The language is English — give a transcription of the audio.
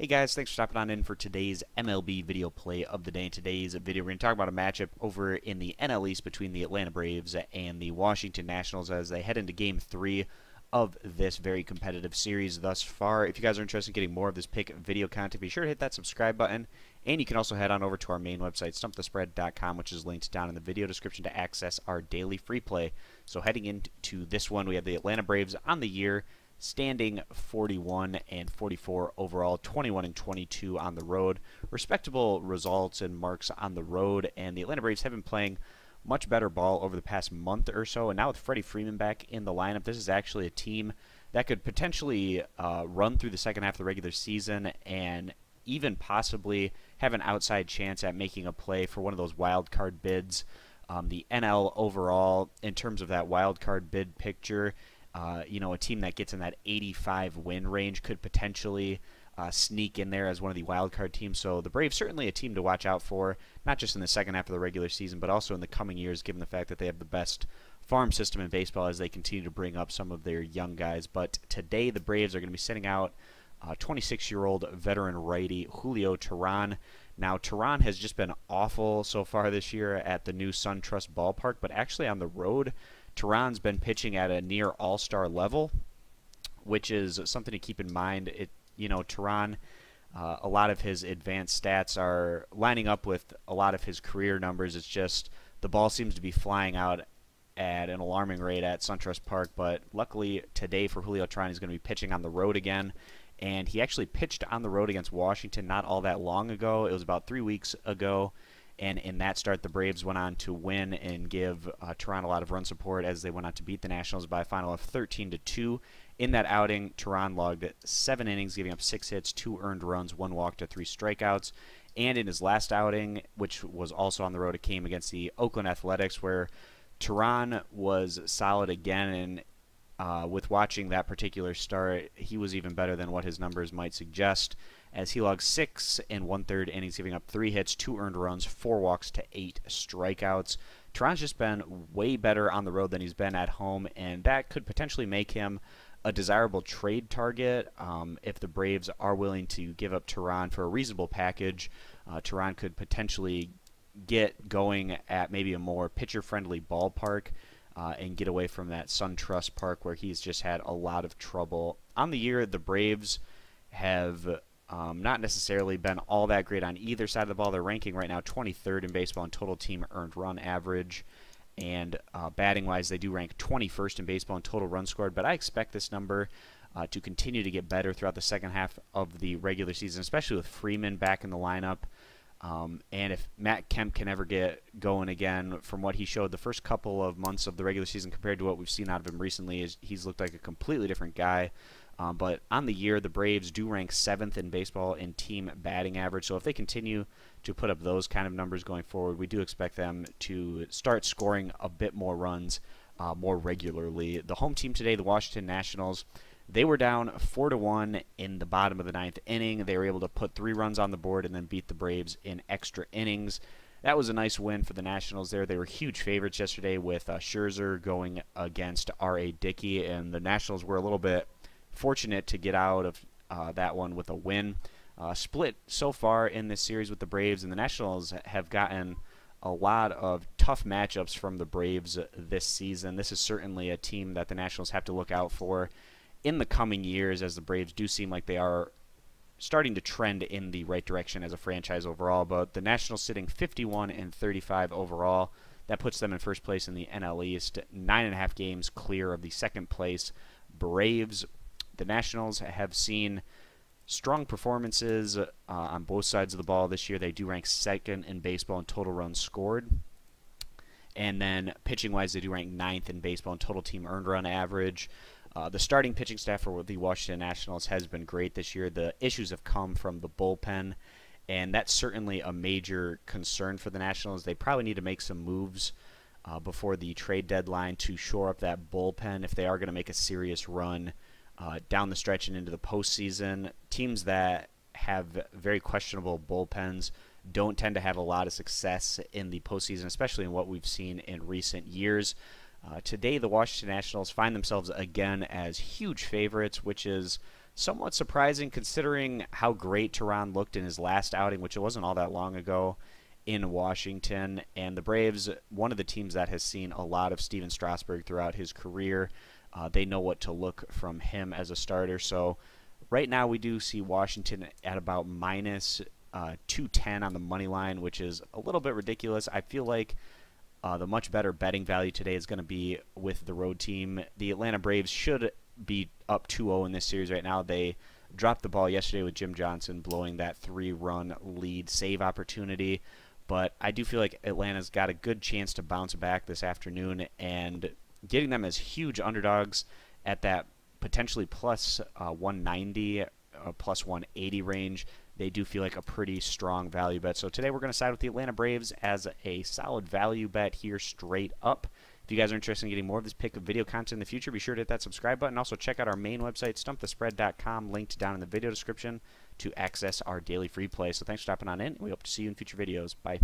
Hey guys, thanks for stopping on in for today's MLB video play of the day. In today's video, we're going to talk about a matchup over in the NL East between the Atlanta Braves and the Washington Nationals as they head into Game 3 of this very competitive series thus far. If you guys are interested in getting more of this pick video content, be sure to hit that subscribe button. And you can also head on over to our main website, stumpthespread.com, which is linked down in the video description to access our daily free play. So heading into this one, we have the Atlanta Braves on the year, standing 41 and 44 overall, 21 and 22 on the road. Respectable results and marks on the road, and the Atlanta Braves have been playing much better ball over the past month or so. And now with Freddie Freeman back in the lineup, this is actually a team that could potentially run through the second half of the regular season and even possibly have an outside chance at making a play for one of those wild card bids. The NL overall, in terms of that wild card bid picture, a team that gets in that 85 win range could potentially sneak in there as one of the wild card teams. So the Braves certainly a team to watch out for, not just in the second half of the regular season, but also in the coming years, given the fact that they have the best farm system in baseball as they continue to bring up some of their young guys. But today the Braves are going to be sending out 26-year-old veteran righty Julio Teheran. Now, Teheran has just been awful so far this year at the new SunTrust ballpark, but actually on the road, Teheran's been pitching at a near all-star level, which is something to keep in mind. Teheran, a lot of his advanced stats are lining up with a lot of his career numbers. It's just the ball seems to be flying out at an alarming rate at SunTrust Park, but luckily today for Julio Teheran, he's going to be pitching on the road again. And he actually pitched on the road against Washington not all that long ago. It was about 3 weeks ago. And in that start, the Braves went on to win and give Teheran a lot of run support as they went on to beat the Nationals by a final of 13-2. In that outing, Teheran logged 7 innings, giving up 6 hits, 2 earned runs, 1 walk to 3 strikeouts. And in his last outing, which was also on the road, it came against the Oakland Athletics, where Teheran was solid again. And with watching that particular start, he was even better than what his numbers might suggest, as he logged 6 1/3 innings, giving up 3 hits, 2 earned runs, 4 walks to 8 strikeouts. Teheran's just been way better on the road than he's been at home, and that could potentially make him a desirable trade target. If the Braves are willing to give up Teheran for a reasonable package, Teheran could potentially get going at maybe a more pitcher-friendly ballpark and get away from that SunTrust Park where he's just had a lot of trouble. On the year, the Braves have not necessarily been all that great on either side of the ball. They're ranking right now 23rd in baseball in total team earned run average. And batting-wise, they do rank 21st in baseball in total runs scored. But I expect this number to continue to get better throughout the second half of the regular season, especially with Freeman back in the lineup. And if Matt Kemp can ever get going again, from what he showed the first couple of months of the regular season compared to what we've seen out of him recently, he's looked like a completely different guy. But on the year, the Braves do rank 7th in baseball in team batting average. So if they continue to put up those kind of numbers going forward, we do expect them to start scoring a bit more runs more regularly. The home team today, the Washington Nationals, they were down 4-1 in the bottom of the 9th inning. They were able to put 3 runs on the board and then beat the Braves in extra innings. That was a nice win for the Nationals there. They were huge favorites yesterday with Scherzer going against R.A. Dickey, and the Nationals were a little bit fortunate to get out of that one with a win. Split so far in this series with the Braves, and the Nationals have gotten a lot of tough matchups from the Braves this season. This is certainly a team that the Nationals have to look out for in the coming years, as the Braves do seem like they are starting to trend in the right direction as a franchise overall. But the Nationals sitting 51 and 35 overall. That puts them in first place in the NL East, 9.5 games clear of the second place Braves. The Nationals have seen strong performances on both sides of the ball this year. They do rank 2nd in baseball in total runs scored. And then pitching-wise, they do rank 9th in baseball in total team earned run average. The starting pitching staff for the Washington Nationals has been great this year. The issues have come from the bullpen, and that's certainly a major concern for the Nationals. They probably need to make some moves before the trade deadline to shore up that bullpen if they are going to make a serious run down the stretch and into the postseason. Teams that have very questionable bullpens don't tend to have a lot of success in the postseason, especially in what we've seen in recent years. Today, the Washington Nationals find themselves again as huge favorites, which is somewhat surprising considering how great Teheran looked in his last outing, which it wasn't all that long ago in Washington. And the Braves, one of the teams that has seen a lot of Steven Strasburg throughout his career. They know what to look from him as a starter. So right now we do see Washington at about minus 210 on the money line, which is a little bit ridiculous. I feel like the much better betting value today is going to be with the road team. The Atlanta Braves should be up 2-0 in this series right now. They dropped the ball yesterday with Jim Johnson blowing that 3-run lead save opportunity. But I do feel like Atlanta's got a good chance to bounce back this afternoon, and getting them as huge underdogs at that potentially plus 190, plus 180 range, they do feel like a pretty strong value bet. So today we're going to side with the Atlanta Braves as a solid value bet here straight up. If you guys are interested in getting more of this pick of video content in the future, be sure to hit that subscribe button. Also check out our main website, stumpthespread.com, linked down in the video description to access our daily free play. So thanks for stopping on in, and we hope to see you in future videos. Bye.